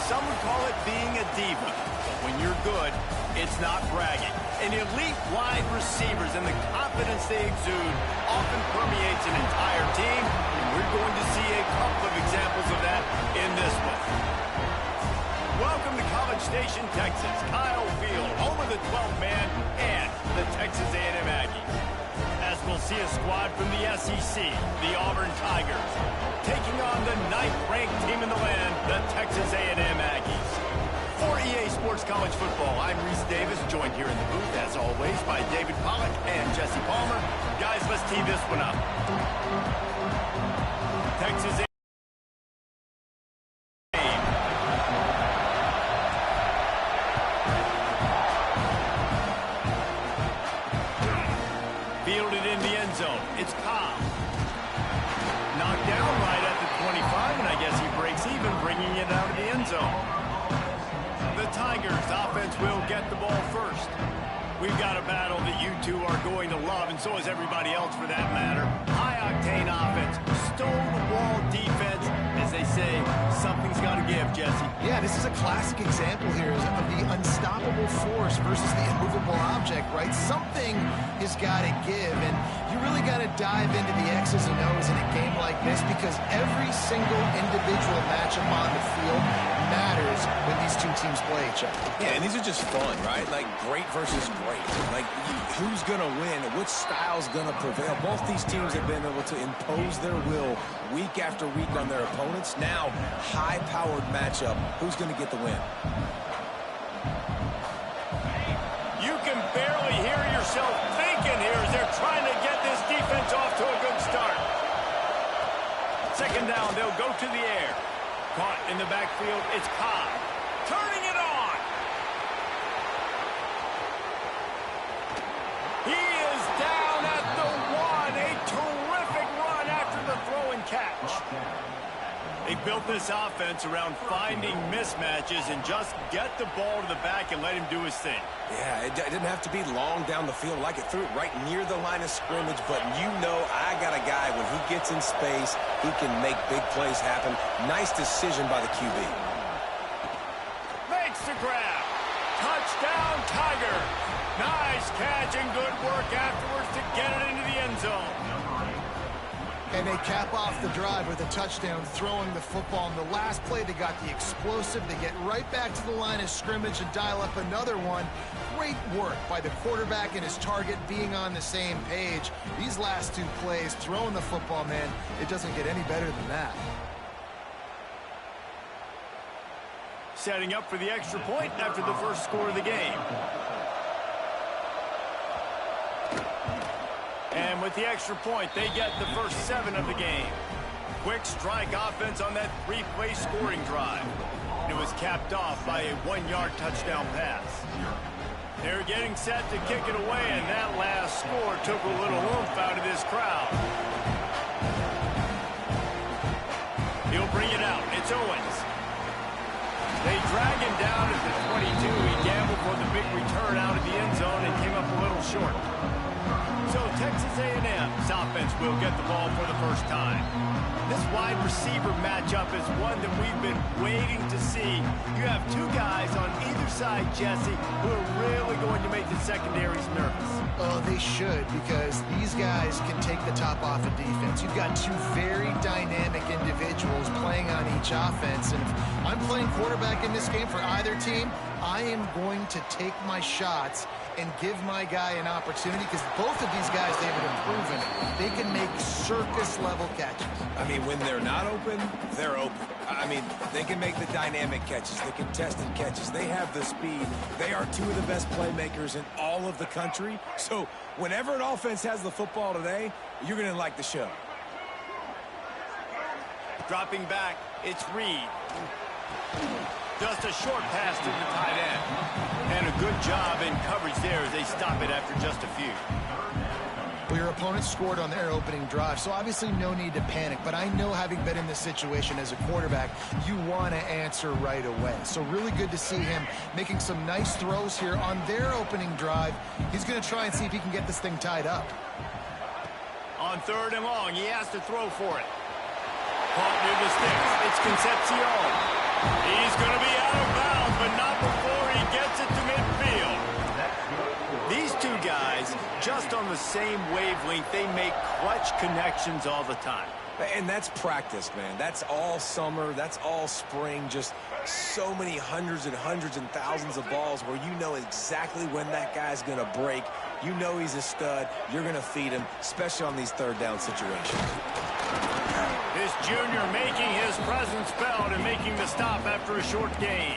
some would call it being a diva. But when you're good, it's not bragging. And elite wide receivers and the confidence they exude often permeates an entire team. And we're going to see a couple of examples of that in this one. Welcome to College Station, Texas. Kyle Field, home of the 12th man and the Texas A&M Aggies. As we'll see a squad from the SEC, the Auburn Tigers, taking on the 9th-ranked team in the land, the Texas A&M Aggies. For EA Sports College Football, I'm Reese Davis, joined here in the booth, as always, by David Pollack and Jesse Palmer. Guys, let's tee this one up. Texas A&M. Fielded in the end zone. It's Cobb. Knocked down right at the 25, and I guess he breaks even, bringing it out of the end zone. The Tigers offense will get the ball first. We've got a battle that you two are going to love, and so is everybody else for that matter. High-octane offense, stone-wall defense. As they say, something's got to give, Jesse. Yeah, this is a classic example here of the unstoppable force versus the immovable object, right? Something has got to give, and you really got to dive into the X's and O's in a game like this because every single individual matchup on the field matters when these two teams play each other. Yeah, and these are just fun, right? Like great versus great. Like who's going to win? Which style's going to prevail? Both these teams have been able to impose their will week after week on their opponents. Now, high-powered matchup. Who's going to get the win? You can barely hear yourself thinking here as they're trying to get this defense off to a good start. Second down, they'll go to the air. Caught in the backfield, it's Cobb. Turning it on. He is down at the 1. A terrific run after the throw and catch. They built this offense around finding mismatches and just get the ball to the back and let him do his thing. Yeah, it didn't have to be long down the field. Like it threw it right near the line of scrimmage, but you know I got a guy, when he gets in space, he can make big plays happen. Nice decision by the QB. Makes the grab. Touchdown, Tiger. Nice catch and good work afterwards to get it into the end zone. And they cap off the drive with a touchdown, throwing the football. In the last play, they got the explosive. They get right back to the line of scrimmage and dial up another one. Great work by the quarterback and his target being on the same page. These last two plays, throwing the football, man, it doesn't get any better than that. Setting up for the extra point after the first score of the game. And with the extra point, they get the first 7 of the game. Quick strike offense on that 3-play scoring drive. And it was capped off by a 1-yard touchdown pass. They're getting set to kick it away, and that last score took a little oomph out of this crowd. He'll bring it out. It's Owens. They drag him down at the 22. He gambled for the big return out of the end zone and came up a little short. So Texas A&M's offense will get the ball for the first time. This wide receiver matchup is one that we've been waiting to see. You have two guys on either side, Jesse, who are really going to make the secondaries nervous. Oh, they should, because these guys can take the top off of defense. You've got two very dynamic individuals playing on each offense, and if I'm playing quarterback in this game for either team, I am going to take my shots and give my guy an opportunity, because both of these guys, David, have proven they can make circus-level catches. I mean, when they're not open, they're open. I mean, they can make the dynamic catches, the contested catches. They have the speed. They are two of the best playmakers in all of the country. So whenever an offense has the football today, you're going to like the show. Dropping back, it's Reed. Just a short pass to the tight end. And a good job in coverage there as they stop it after just a few. Well, your opponent scored on their opening drive, so obviously no need to panic. But I know, having been in this situation as a quarterback, you want to answer right away. So really good to see him making some nice throws here on their opening drive. He's going to try and see if he can get this thing tied up. On 3rd and long, he has to throw for it. Caught near the sticks. It's Concepcion. He's going to be out of bounds, but not before he gets it to midfield. These two guys, just on the same wavelength, they make clutch connections all the time. And that's practice, man. That's all summer. That's all spring. Just so many hundreds and thousands of balls where you know exactly when that guy's going to break. You know he's a stud. You're going to feed him, especially on these third down situations. This junior making his presence felt and making the stop after a short gain.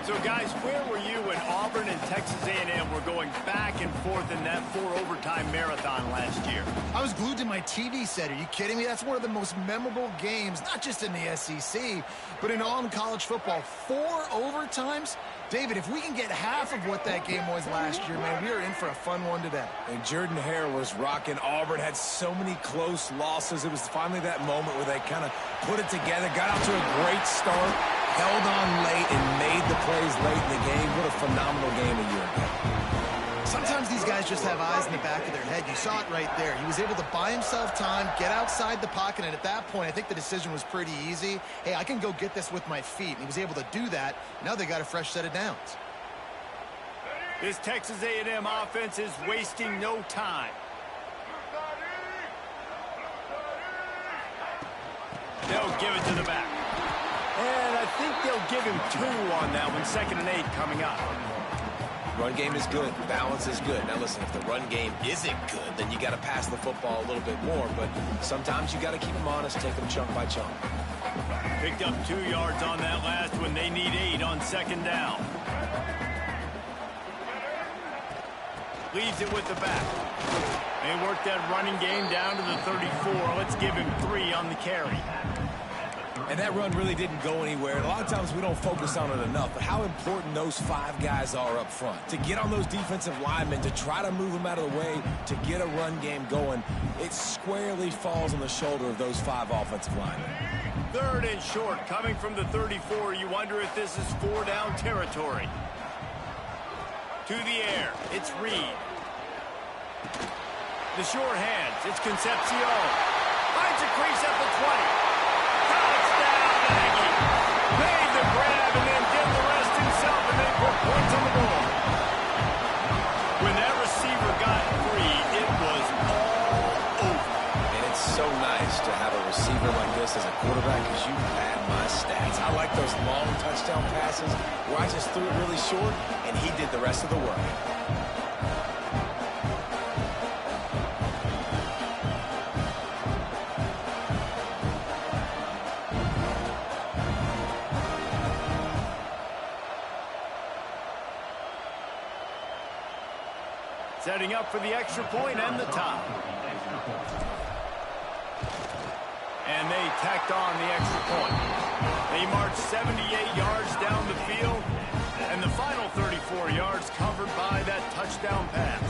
So, guys, where were you when Auburn and Texas A&M were going back and forth in that 4-overtime marathon last year? I was glued to my TV set. Are you kidding me? That's one of the most memorable games, not just in the SEC, but in all in college football. 4 overtimes? David, if we can get half of what that game was last year, man, we are in for a fun one today. And Jordan Hare was rocking. Auburn had so many close losses. It was finally that moment where they kind of put it together, got out to a great start, held on late, and made the plays late in the game. What a phenomenal game a year ago. Sometimes these guys just have eyes in the back of their head. You saw it right there. He was able to buy himself time, get outside the pocket, and at that point, I think the decision was pretty easy. Hey, I can go get this with my feet. And he was able to do that. Now they got a fresh set of downs. This Texas A&M offense is wasting no time. They'll give it to the back. And I think they'll give him 2 on that one. 2nd and 8 coming up. Run game is good. Balance is good. Now, listen, if the run game isn't good, then you got to pass the football a little bit more. But sometimes you got to keep them honest, take them chunk by chunk. Picked up 2 yards on that last one. They need 8 on 2nd down. Leads it with the back. They work that running game down to the 34. Let's give him 3 on the carry. And that run really didn't go anywhere. A lot of times we don't focus on it enough, but how important those 5 guys are up front. To get on those defensive linemen, to try to move them out of the way, to get a run game going, it squarely falls on the shoulder of those 5 offensive linemen. 3rd and short, coming from the 34. You wonder if this is 4-down territory. To the air, it's Reed. The short hands, it's Concepcion. Finds a crease at the 20. Made the grab and then did the rest himself, and they put points on the board. When that receiver got free, it was all over. And it's so nice to have a receiver like this as a quarterback because you pad my stats. I like those long touchdown passes where I just threw it really short, and he did the rest of the work. Setting up for the extra point and the tie. And they tacked on the extra point. They marched 78 yards down the field, and the final 34 yards covered by that touchdown pass.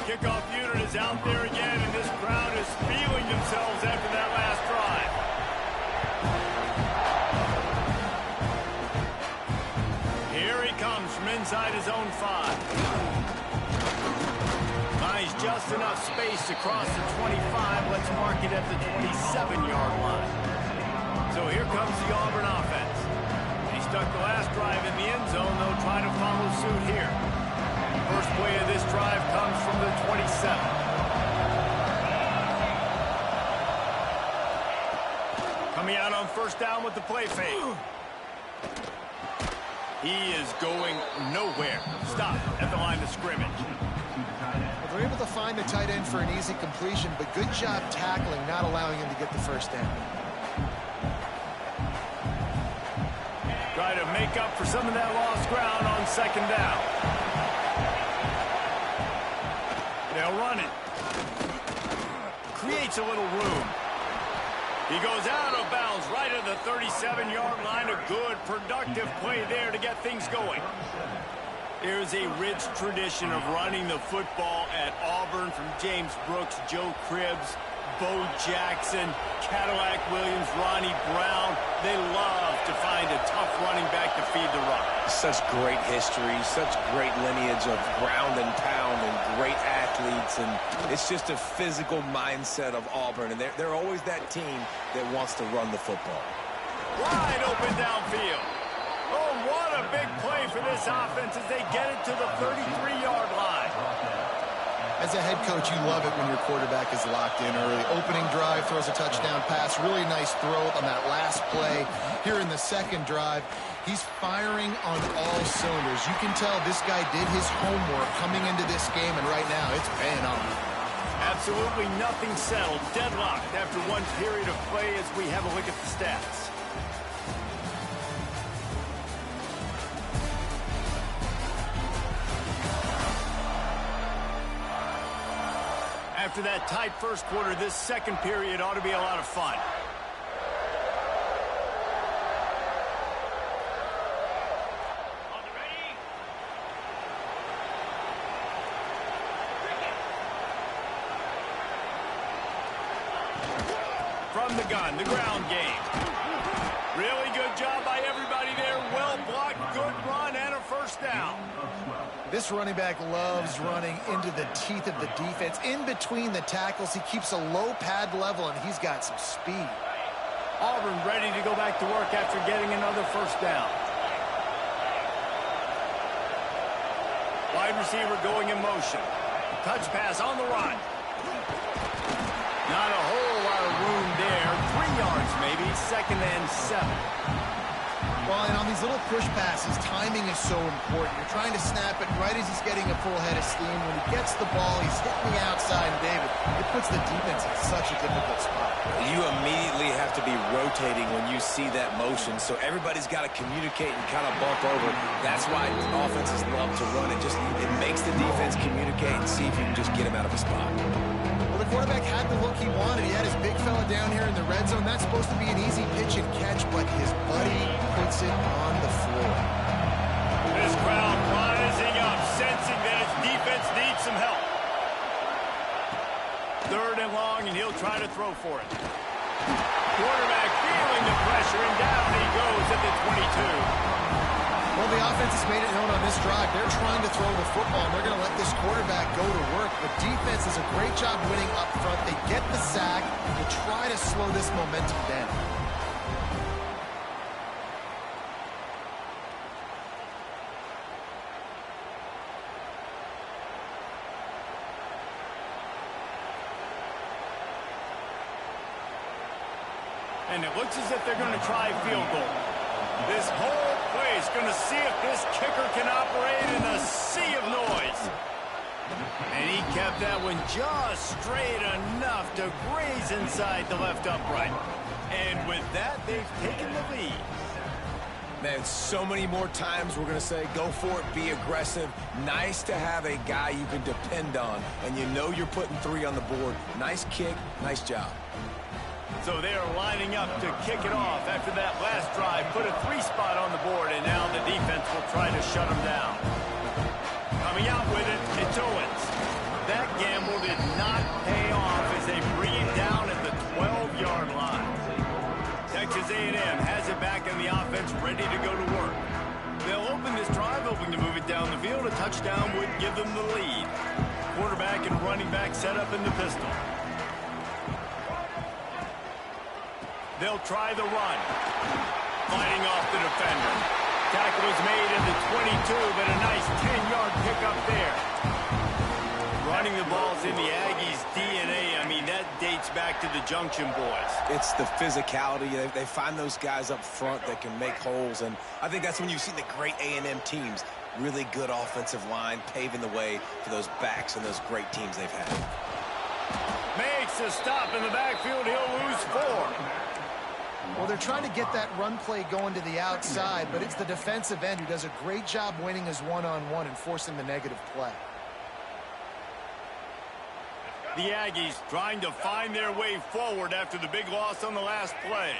Kickoff unit is out there again, and this crowd is feeling themselves after that last drive. Here he comes from inside his own 5. Buys just enough space across the 25. Let's mark it at the 27-yard line. So here comes the Auburn offense. They stuck the last drive in the end zone. They'll try to follow suit here. First play of this drive comes from the 27. Coming out on 1st down with the play fake. He is going nowhere. Stop at the line of scrimmage. Well, they're able to find the tight end for an easy completion, but good job tackling, not allowing him to get the 1st down. Try to make up for some of that lost ground on 2nd down. They'll run it. Creates a little room. He goes out of bounds right at the 37-yard line. A good, productive play there to get things going. There's a rich tradition of running the football at Auburn from James Brooks, Joe Cribbs, Bo Jackson, Cadillac Williams, Ronnie Brown. They love to find a tough running back to feed the run. Such great history, such great lineage of ground and pound and great athletes, and it's just a physical mindset of Auburn, and they're always that team that wants to run the football. Wide open downfield. Oh, what a big play for this offense as they get it to the 33-yard line. As a head coach, you love it when your quarterback is locked in early. Opening drive, throws a touchdown pass. Really nice throw on that last play. Here in the second drive, he's firing on all cylinders. You can tell this guy did his homework coming into this game, and right now it's paying off. Absolutely nothing settled. Deadlocked after one period of play as we have a look at the stats. After that tight first quarter, this second period ought to be a lot of fun. From the gun, the ground game. Really good job by everybody there. Well blocked, good run, and a first down. This running back loves running into the teeth of the defense. In between the tackles, he keeps a low pad level, and he's got some speed. Auburn ready to go back to work after getting another first down. Wide receiver going in motion. Touch pass on the run. Not a whole lot of room there. 3 yards maybe. Second and 7. Well, and on these little push passes, timing is so important. You're trying to snap it right as he's getting a full head of steam. When he gets the ball, he's hitting the outside, and David, it puts the defense in such a difficult spot. You immediately have to be rotating when you see that motion, so everybody's got to communicate and kind of bump over. That's why offenses love to run it. It makes the defense communicate and see if you can just get him out of a spot. Well, the quarterback had the look he wanted. He had his big fella down here in the red zone. That's supposed to be an easy pitch and catch, but his buddy puts it on the floor. This crowd rising up, sensing that its defense needs some help. Third and long, and he'll try to throw for it. Quarterback feeling the pressure, and down he goes at the 22. Well, the offense has made it known on this drive. They're trying to throw the football, and they're going to let this quarterback go to work. The defense does a great job winning up front. They get the sack to try to slow this momentum down. And it looks as if they're going to try a field goal. This whole place going to see if this kicker can operate in a sea of noise. And he kept that one just straight enough to graze inside the left upright. And with that, they've taken the lead. Man, so many more times we're going to say, go for it, be aggressive. Nice to have a guy you can depend on, and you know you're putting 3 on the board. Nice kick, nice job. So they are lining up to kick it off after that last drive. Put a 3 spot on the board, and now the defense will try to shut them down. Coming out with it, it's Owens. That gamble did not pay off as they bring him down at the 12-yard line. Texas A&M has it back in the offense, ready to go to work. They'll open this drive, hoping to move it down the field. A touchdown would give them the lead. Quarterback and running back set up in the pistol. They'll try the run. Fighting off the defender. Tackle is made at the 22, but a nice 10-yard pickup there. Running the ball's in the Aggies' DNA. I mean, that dates back to the Junction boys. It's the physicality. They find those guys up front that can make holes, and I think that's when you see the great A&M teams. Really good offensive line, paving the way for those backs and those great teams they've had. Makes a stop in the backfield. He'll lose 4. Well, they're trying to get that run play going to the outside, but it's the defensive end who does a great job winning his one-on-one and forcing the negative play. The Aggies trying to find their way forward after the big loss on the last play.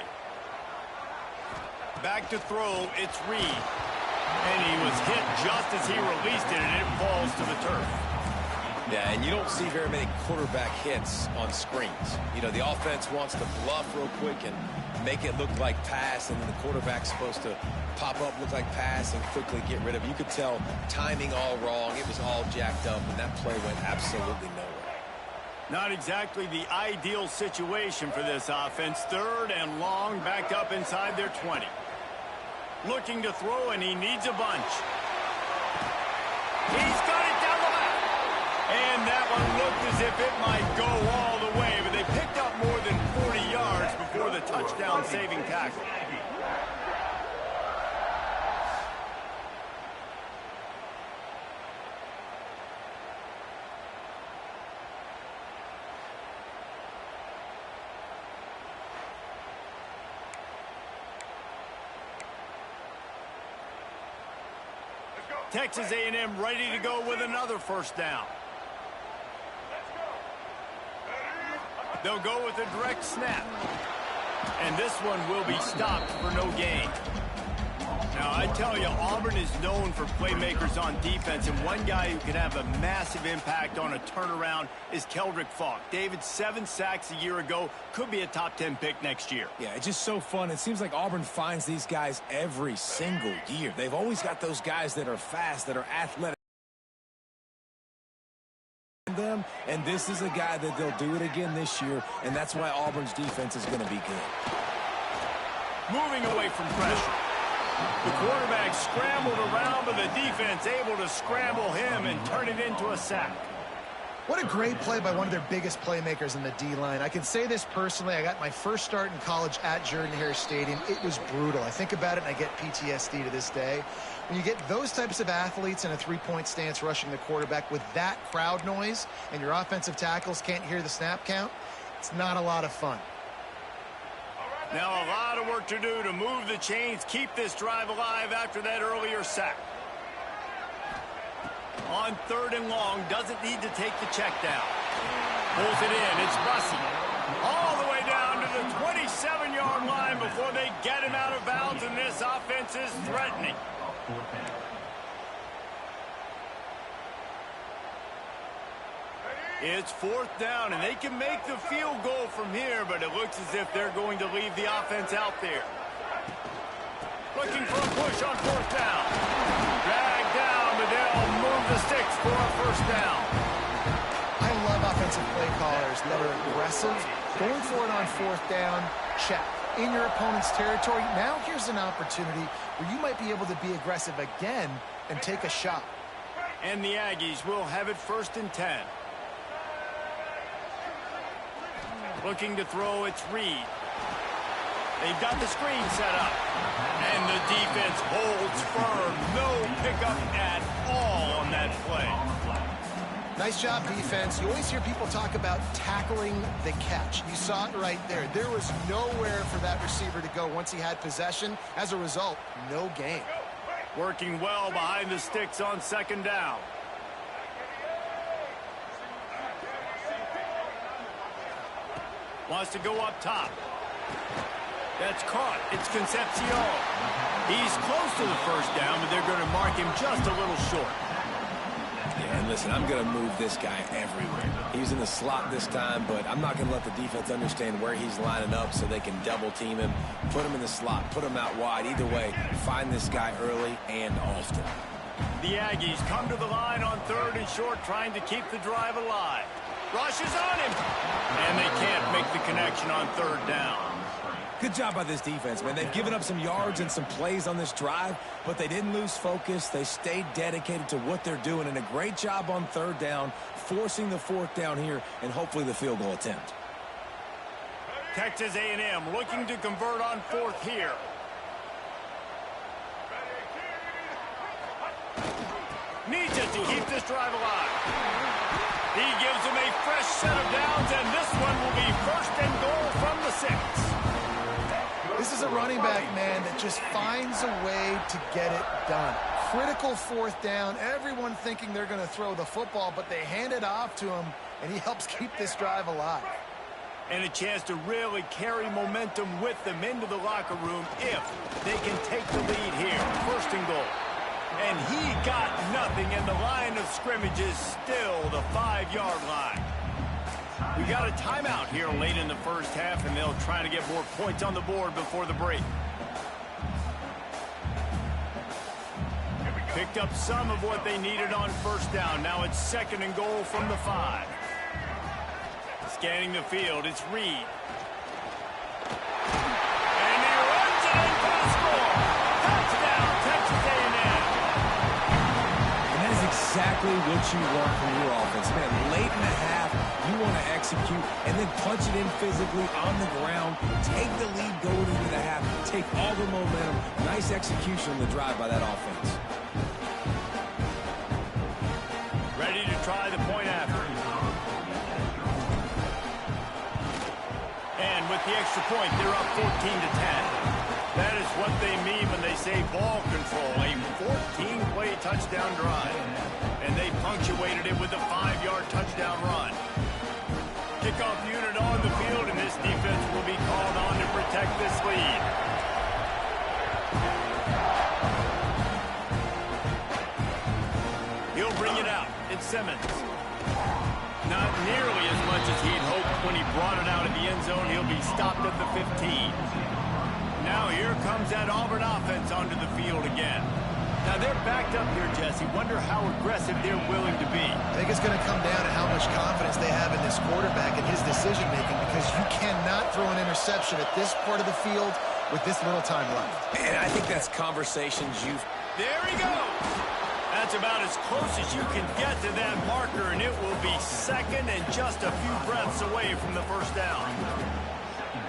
Back to throw, it's Reed. And he was hit just as he released it, and it falls to the turf. Yeah, and you don't see very many quarterback hits on screens. You know, the offense wants to bluff real quick and make it look like pass, and then the quarterback's supposed to pop up, look like pass, and quickly get rid of it. You could tell timing all wrong. It was all jacked up, and that play went absolutely nowhere. Not exactly the ideal situation for this offense. 3rd and long, back up inside their 20. Looking to throw, and he needs a bunch. He's got it down the left. And that one looked as if it might go all the way, but they picked up more than 40 yards before the touchdown-saving tackle. Texas A&M ready to go with another first down. They'll go with a direct snap. And this one will be stopped for no gain. Now, I tell you, Auburn is known for playmakers on defense, and one guy who can have a massive impact on a turnaround is Keldrick Falk. David, 7 sacks a year ago, could be a top 10 pick next year. Yeah, it's just so fun. It seems like Auburn finds these guys every single year. They've always got those guys that are fast, that are athletic. Them, and this is a guy that they'll do it again this year, and that's why Auburn's defense is going to be good. Moving away from pressure. The quarterback scrambled around, but the defense able to scramble him and turn it into a sack. What a great play by one of their biggest playmakers in the D-line. I can say this personally. I got my first start in college at Jordan-Hare Stadium. It was brutal. I think about it, and I get PTSD to this day. When you get those types of athletes in a three-point stance rushing the quarterback with that crowd noise and your offensive tackles can't hear the snap count, it's not a lot of fun. Now a lot of work to do to move the chains, keep this drive alive after that earlier sack. On 3rd and long, doesn't need to take the check down. Pulls it in, it's Bussey. All the way down to the 27-yard line before they get him out of bounds, and this offense is threatening. It's 4th down, and they can make the field goal from here, but it looks as if they're going to leave the offense out there. Looking for a push on 4th down. Dragged down, but they'll move the sticks for a first down. I love offensive play callers that are aggressive. Going for it on 4th down, check. In your opponent's territory, now here's an opportunity where you might be able to be aggressive again and take a shot. And the Aggies will have it 1st and 10. Looking to throw, it's Reed. They've got the screen set up. And the defense holds firm. No pickup at all on that play. Nice job, defense. You always hear people talk about tackling the catch. You saw it right there. There was nowhere for that receiver to go once he had possession. As a result, no gain. Working well behind the sticks on 2nd down. Wants to go up top. That's caught. It's Concepcion. He's close to the first down, but they're going to mark him just a little short. Yeah, and listen, I'm going to move this guy everywhere. He's in the slot this time, but I'm not going to let the defense understand where he's lining up so they can double team him, put him in the slot, put him out wide. Either way, find this guy early and often. The Aggies come to the line on 3rd and short, trying to keep the drive alive. Rushes on him, and they can't make the connection on 3rd down. Good job by this defense, man. They've given up some yards and some plays on this drive, but they didn't lose focus. They stayed dedicated to what they're doing, and a great job on 3rd down, forcing the 4th down here, and hopefully the field goal attempt. Texas A&M looking to convert on 4th here. Needs it to keep this drive alive. He gives them a fresh set of downs, and this one will be 1st and goal from the 6. This is a running back, man, that just finds a way to get it done. Critical 4th down. Everyone thinking they're going to throw the football, but they hand it off to him, and he helps keep this drive alive. And a chance to really carry momentum with them into the locker room if they can take the lead here. 1st and goal. And And he got nothing, and the line of scrimmage is still the 5-yard line. We got a timeout here late in the first half, and they'll try to get more points on the board before the break. Picked up some of what they needed on first down. Now it's 2nd and goal from the 5. Scanning the field, it's Reed. And he runs it in for the score. Touchdown, Texas A&M. And that is exactly what you want from your offense. Man, late in the half, you want to execute and then punch it in physically on the ground. Take the lead going into the half. Take all the momentum. Nice execution on the drive by that offense. Ready to try the point after. And with the extra point, they're up 14-10. That is what they mean when they say ball control, a 14-play touchdown drive. And they punctuated it with a 5-yard touchdown run. Kickoff unit on the field, and this defense will be called on to protect this lead. He'll bring it out. It's Simmons. Not nearly as much as he'd hoped when he brought it out of the end zone. He'll be stopped at the 15. Now here comes that Auburn offense onto the field again. Now they're backed up here, Jesse. Wonder how aggressive they're willing to be. I think it's going to come down to how much confidence they have in this quarterback and his decision-making, because you cannot throw an interception at this part of the field with this little time left. And I think that's conversations you've... There he goes. That's about as close as you can get to that marker, and it will be 2nd and just a few breaths away from the first down.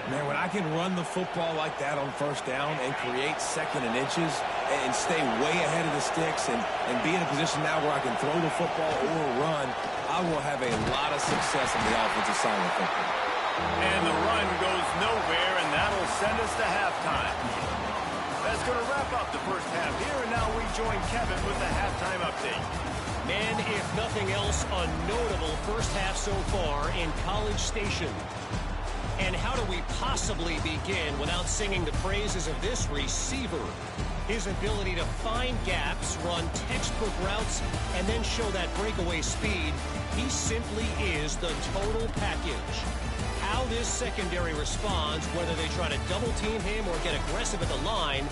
Man, when I can run the football like that on first down and create 2nd and inches and stay way ahead of the sticks and be in a position now where I can throw the football or run, I will have a lot of success on the offensive side of the football. And the run goes nowhere, and that'll send us to halftime. That's going to wrap up the first half here, and now we join Kevin with the halftime update. And if nothing else, a notable first half so far in College Station. And how do we possibly begin without singing the praises of this receiver? His ability to find gaps, run textbook routes, and then show that breakaway speed. He simply is the total package. How this secondary responds, whether they try to double team him or get aggressive at the line,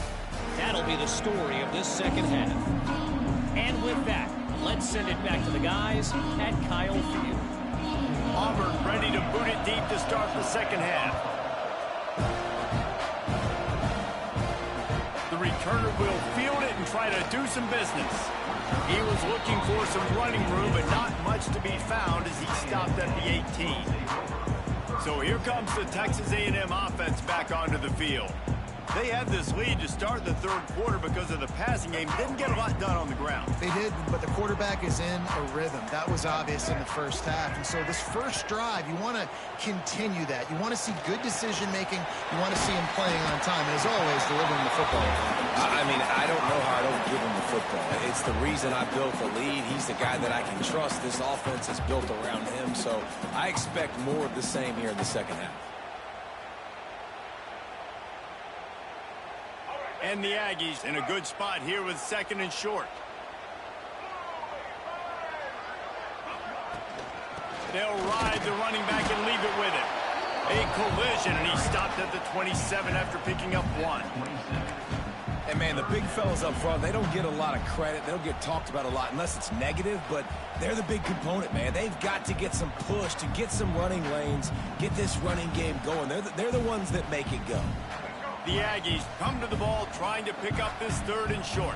that'll be the story of this second half. And with that, let's send it back to the guys at Kyle Field. Auburn ready to boot it deep to start the second half. The returner will field it and try to do some business. He was looking for some running room, but not much to be found as he stopped at the 18. So here comes the Texas A&M offense back onto the field. They had this lead to start the third quarter because of the passing game. Didn't get a lot done on the ground. They did, but the quarterback is in a rhythm. That was obvious in the first half. And so this first drive, you want to continue that. You want to see good decision-making. You want to see him playing on time. And as always, delivering the football. I mean, I don't know how I don't give him the football. It's the reason I built the lead. He's the guy that I can trust. This offense is built around him. So I expect more of the same here in the second half. And the Aggies in a good spot here with 2nd and short. They'll ride the running back and leave it with him. A collision, and he stopped at the 27 after picking up 1. And, man, the big fellas up front, they don't get a lot of credit. They don't get talked about a lot unless it's negative, but they're the big component, man. They've got to get some push, to get some running lanes, get this running game going. They're the ones that make it go. The Aggies come to the ball trying to pick up this 3rd and short.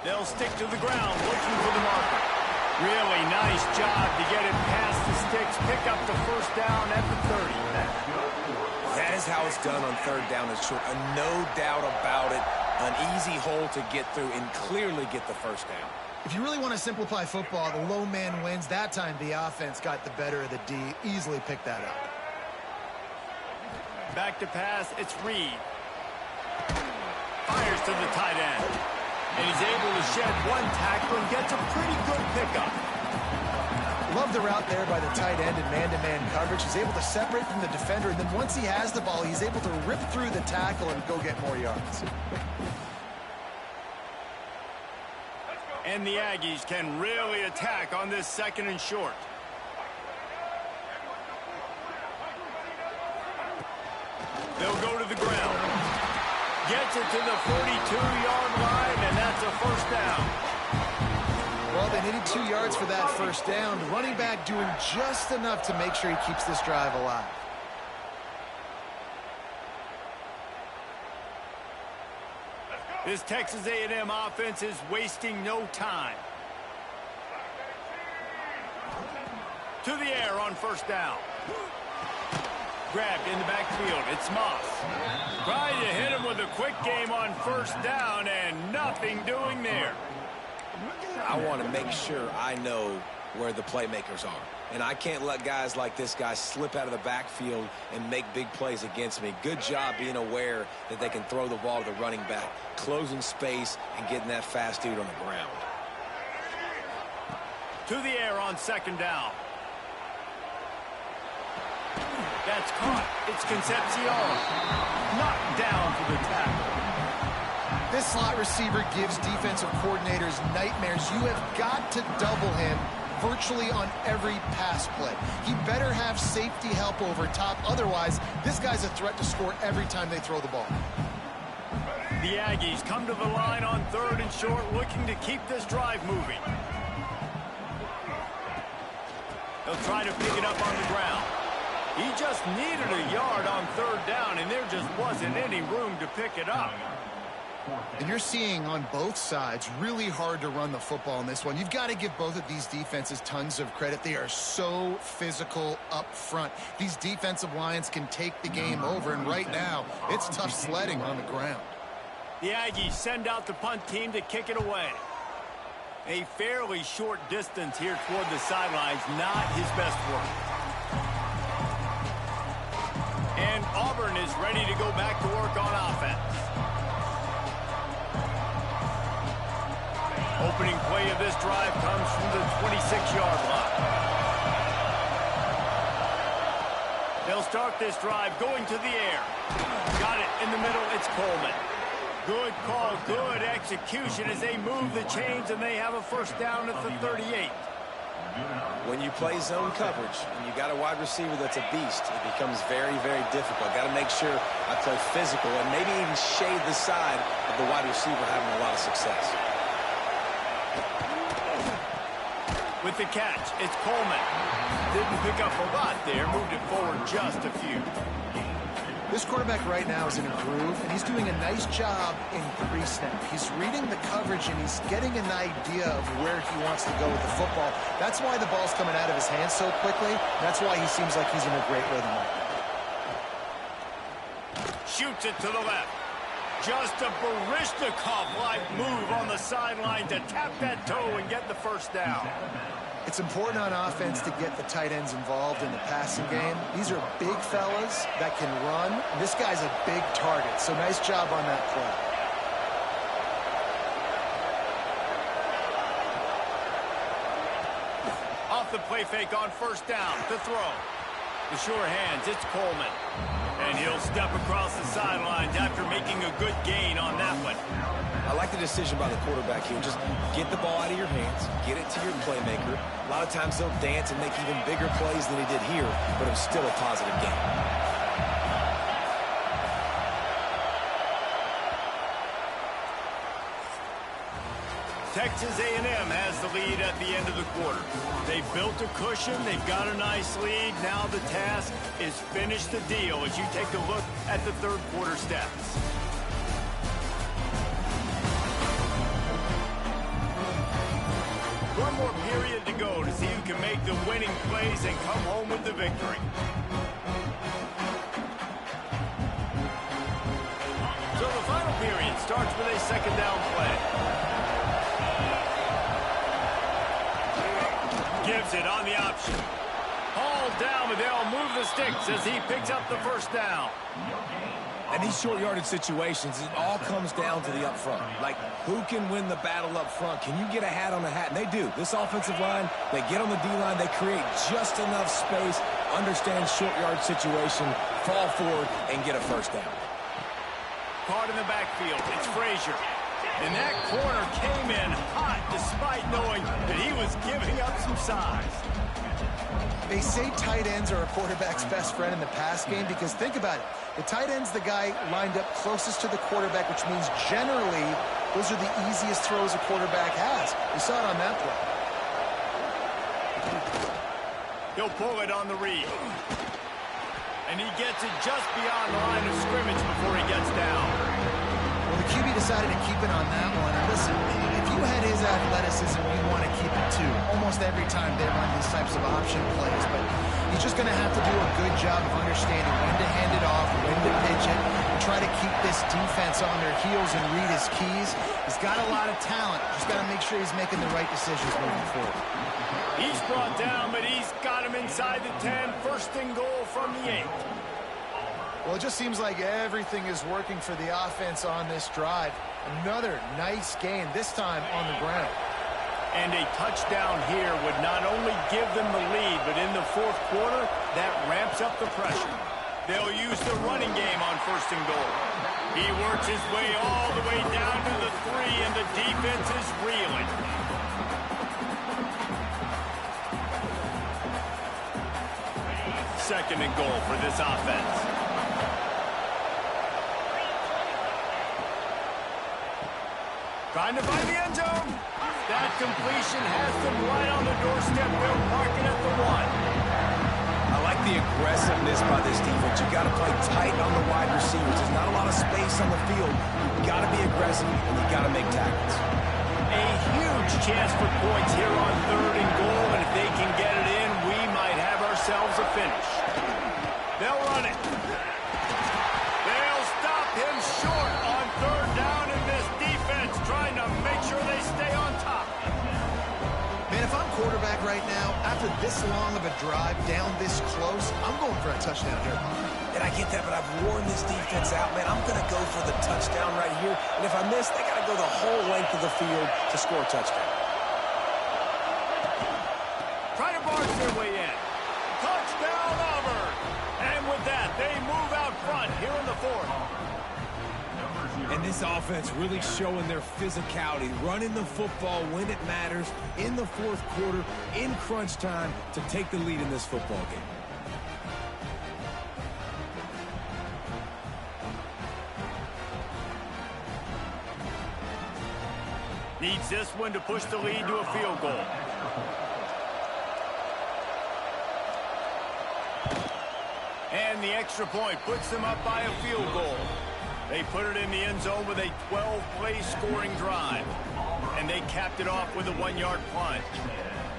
They'll stick to the ground looking for the marker. Really nice job to get it past the sticks, pick up the first down at the 30. That is how it's done on 3rd down and short. No doubt about it. An easy hole to get through and clearly get the first down. If you really want to simplify football, the low man wins. That time the offense got the better of the D. Easily picked that up. Back to pass, it's Reed. Fires to the tight end. And he's able to shed one tackle and gets a pretty good pickup. Love the route there by the tight end in man-to-man coverage. He's able to separate from the defender, and then once he has the ball, he's able to rip through the tackle and go get more yards. And the Aggies can really attack on this 2nd and short. They'll go to the ground. Gets it to the 42-yard line, and that's a first down. Well, they needed 2 yards for that first down. The running back doing just enough to make sure he keeps this drive alive. This Texas A&M offense is wasting no time. To the air on first down. Grabbed in the backfield. It's Moss. Trying to hit him with a quick game on first down, and nothing doing there. I want to make sure I know where the playmakers are. And I can't let guys like this guy slip out of the backfield and make big plays against me. Good job being aware that they can throw the ball to the running back, closing space, and getting that fast dude on the ground. To the air on 2nd down. That's caught. It's Concepcion. Knocked down for the tackle. This slot receiver gives defensive coordinators nightmares. You have got to double him virtually on every pass play. He better have safety help over top. Otherwise, this guy's a threat to score every time they throw the ball. The Aggies come to the line on 3rd and short, looking to keep this drive moving. They'll try to pick it up on the ground. He just needed a yard on 3rd down, and there just wasn't any room to pick it up. And you're seeing on both sides really hard to run the football in this one. You've got to give both of these defenses tons of credit. They are so physical up front. These defensive lines can take the game over, and right now it's tough sledding on the ground. The Aggies send out the punt team to kick it away. A fairly short distance here toward the sidelines, not his best work. And Auburn is ready to go back to work on offense. Opening play of this drive comes from the 26-yard line. They'll start this drive going to the air. Got it in the middle. It's Coleman. Good call, good execution as they move the chains, and they have a first down at the 38. When you play zone coverage and you got a wide receiver that's a beast, it becomes very, very difficult. Got to make sure I play physical and maybe even shade the side of the wide receiver having a lot of success. With the catch, it's Coleman. Didn't pick up a lot there, moved it forward just a few. This quarterback right now is in a groove, and he's doing a nice job in pre-snap. He's reading the coverage, and he's getting an idea of where he wants to go with the football. That's why the ball's coming out of his hands so quickly. That's why he seems like he's in a great rhythm right now. Shoots it to the left. Just a Baryshnikov-like move on the sideline to tap that toe and get the first down. It's important on offense to get the tight ends involved in the passing game. These are big fellas that can run. This guy's a big target, so nice job on that play. Off the play fake on first down to throw. The sure hands, it's Coleman. And he'll step across the sidelines after making a good gain on that one. I like the decision by the quarterback here. Just get the ball out of your hands, get it to your playmaker. A lot of times they'll dance and make even bigger plays than he did here, but it was still a positive game. Texas A&M has the lead at the end of the quarter. They've built a cushion. They've got a nice lead. Now the task is finish the deal as you take a look at the third quarter stats. One more period to go to see who can make the winning plays and come home with the victory. So the final period starts with a second down play. Gives it on the option. Hauled down, but they'll move the sticks as he picks up the first down. And these short yardage situations, it all comes down to the up front. Like, who can win the battle up front? Can you get a hat on a hat? And they do. This offensive line, they get on the D-line, they create just enough space, understand short yard situation, fall forward, and get a first down. Caught in the backfield. It's Frazier. And that corner came in hot despite knowing that he was giving up some size. They say tight ends are a quarterback's best friend in the pass game because think about it. The tight end's the guy lined up closest to the quarterback, which means generally those are the easiest throws a quarterback has. We saw it on that play. He'll pull it on the read. And he gets it just beyond the line of scrimmage before he gets down. Well, the QB decided to keep it on that one. And listen, if you had his athleticism, you'd want to keep it too. Almost every time they run these types of option plays. But he's just going to have to do a good job of understanding when to hand it off, when to pitch it, and try to keep this defense on their heels and read his keys. He's got a lot of talent. Just got to make sure he's making the right decisions moving forward. He's brought down, but he's got him inside the 10. First and goal from the 8. Well, it just seems like everything is working for the offense on this drive. Another nice gain, this time on the ground. And a touchdown here would not only give them the lead, but in the fourth quarter, that ramps up the pressure. They'll use the running game on first and goal. He works his way all the way down to the 3, and the defense is reeling. Second and goal for this offense. Trying to find the end zone. That completion has them right on the doorstep. They're parking at the 1. I like the aggressiveness by this defense. You got to play tight on the wide receivers. There's not a lot of space on the field. You got to be aggressive, and you got to make tackles. A huge chance for points here on third and goal, and if they can get it in, we might have ourselves a finish. They'll run it. They'll stop him short on third down, and this defense trying to make sure they stay on top. Man, if I'm quarterback right now, after this long of a drive down this close, I'm going for a touchdown here. And I get that, but I've worn this defense out, man. I'm going to go for the touchdown right here. And if I miss, they got to go the whole length of the field to score a touchdown. Try to barge their way in. Touchdown, Auburn. And with that, they move out front here in the fourth. And this offense really showing their physicality, running the football when it matters, in the fourth quarter, in crunch time, to take the lead in this football game. Needs this one to push the lead to a field goal. And the extra point puts them up by a field goal. They put it in the end zone with a 12-play scoring drive. And they capped it off with a 1-yard punt.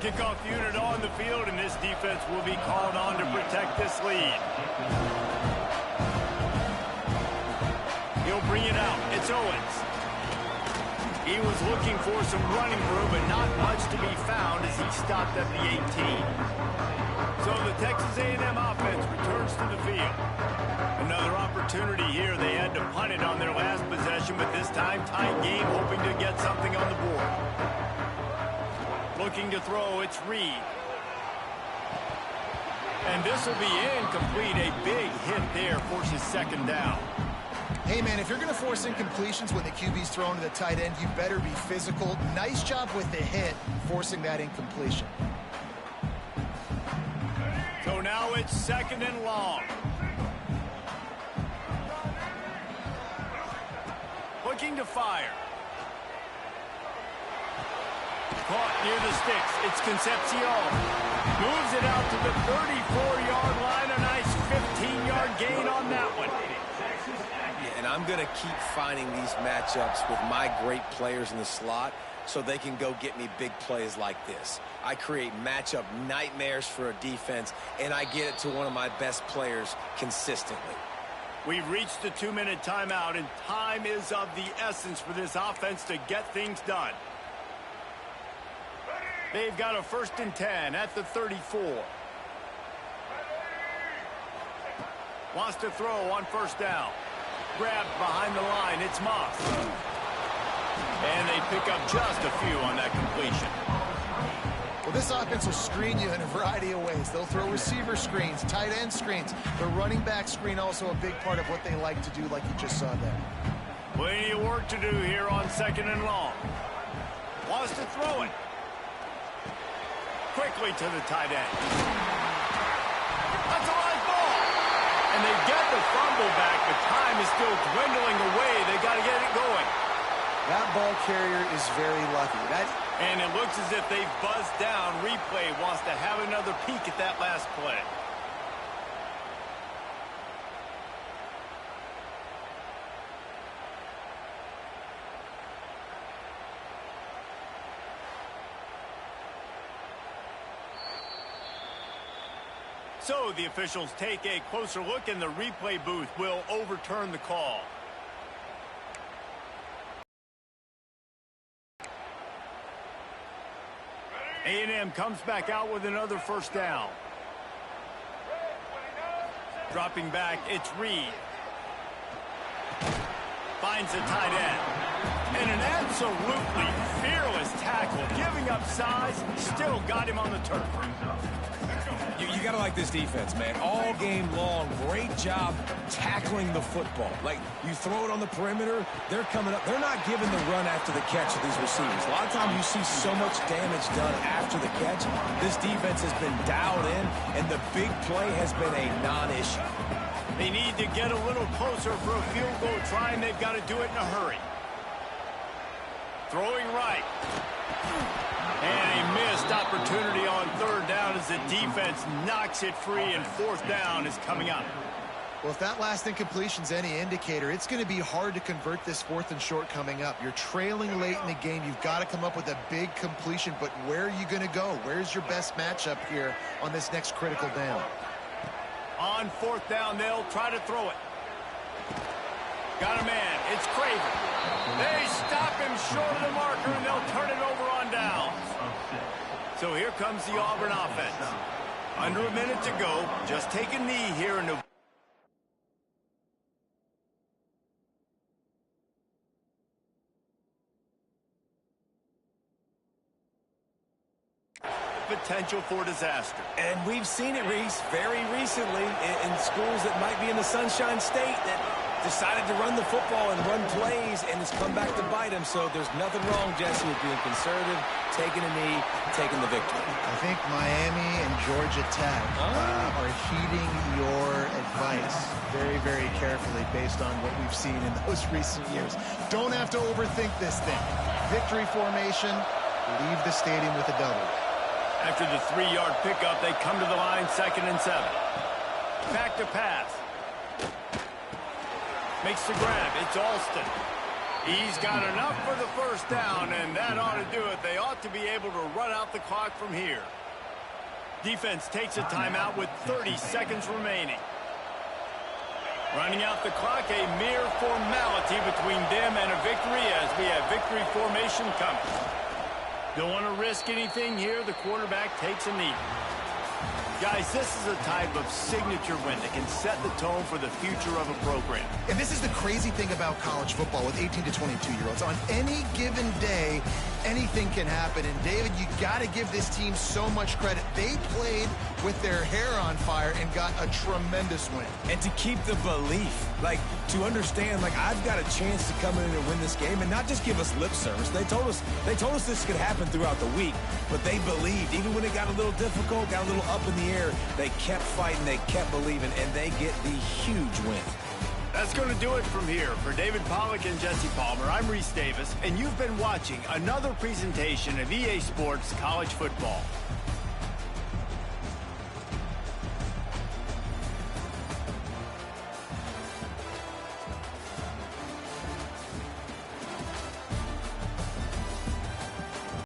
Kickoff unit on the field, and this defense will be called on to protect this lead. He'll bring it out. It's Owens. He was looking for some running room, but not much to be found as he stopped at the 18. So the Texas A&M offense returns to the field. Another opportunity here. They had to punt it on their last possession, but this time tight game, hoping to get something on the board. Looking to throw, it's Reed. And this will be incomplete. A big hit there forces second down. Hey, man, if you're going to force incompletions when the QB's thrown to the tight end, you better be physical. Nice job with the hit, forcing that incompletion. So now it's second and long. Looking to fire. Caught near the sticks. It's Concepcion. Moves it out to the 34-yard line. A nice 15-yard gain on that one. And I'm going to keep finding these matchups with my great players in the slot so they can go get me big plays like this. I create matchup nightmares for a defense, and I get it to one of my best players consistently. We've reached the 2-minute timeout, and time is of the essence for this offense to get things done. They've got a 1st and 10 at the 34. Wants to throw on first down. grab behind the line. It's Moss. And they pick up just a few on that completion. Well, this offense will screen you in a variety of ways. They'll throw receiver screens, tight end screens. The running back screen also a big part of what they like to do, like you just saw there. Plenty of work to do here on 2nd and long. Wants to throw it. Quickly to the tight end. That's a live ball. And they get the fumble back, but time is still dwindling away. They got to get it going. That ball carrier is very lucky. And it looks as if they've buzzed down. Replay wants to have another peek at that last play. So the officials take a closer look, and the replay booth will overturn the call. A&M comes back out with another first down. Dropping back, it's Reed. Finds the tight end. And an absolutely fearless tackle. Giving up size, still got him on the turf. You got to like this defense, man. All game long, great job tackling the football. Like, you throw it on the perimeter, they're coming up. They're not giving the run after the catch to these receivers. A lot of times you see so much damage done after the catch. This defense has been dialed in, and the big play has been a non-issue. They need to get a little closer for a field goal try, and they've got to do it in a hurry. Throwing right. And a missed opportunity on 3rd down as the defense knocks it free, and 4th down is coming up. Well, if that last incompletion's any indicator, it's going to be hard to convert this 4th and short coming up. You're trailing late in the game. You've got to come up with a big completion, but where are you going to go? Where's your best matchup here on this next critical down? On 4th down, they'll try to throw it. Got a man. It's Craven. They stop him short of the marker, and they'll turn it over on down. So here comes the Auburn offense. Under a minute to go. Just take a knee here in the potential for disaster. And we've seen it, Reese, very recently in schools that might be in the Sunshine State that decided to run the football and run plays, and it's come back to bite him. So there's nothing wrong, Jesse, with being conservative, taking a knee, taking the victory. I think Miami and Georgia Tech are heeding your advice very, very carefully based on what we've seen in those recent years. Don't have to overthink this thing. Victory formation, leave the stadium with a double. After the 3-yard pickup, they come to the line, 2nd and 7. Back to pass. Makes the grab. It's Alston. He's got enough for the first down, and that ought to do it. They ought to be able to run out the clock from here. Defense takes a timeout with 30 seconds remaining. Running out the clock, a mere formality between them and a victory as we have victory formation coming. Don't want to risk anything here. The quarterback takes a knee. Guys, this is a type of signature win that can set the tone for the future of a program. And this is the crazy thing about college football with 18 to 22-year-olds. On any given day, anything can happen. And, David, you got to give this team so much credit. They played with their hair on fire and got a tremendous win. And to keep the belief, like, to understand, like, I've got a chance to come in and win this game and not just give us lip service. They told us this could happen throughout the week, but they believed. Even when it got a little difficult, got a little up in the air, they kept fighting, they kept believing, and they get the huge win. That's going to do it from here. For David Pollack and Jesse Palmer, I'm Reese Davis, and you've been watching another presentation of EA Sports College Football.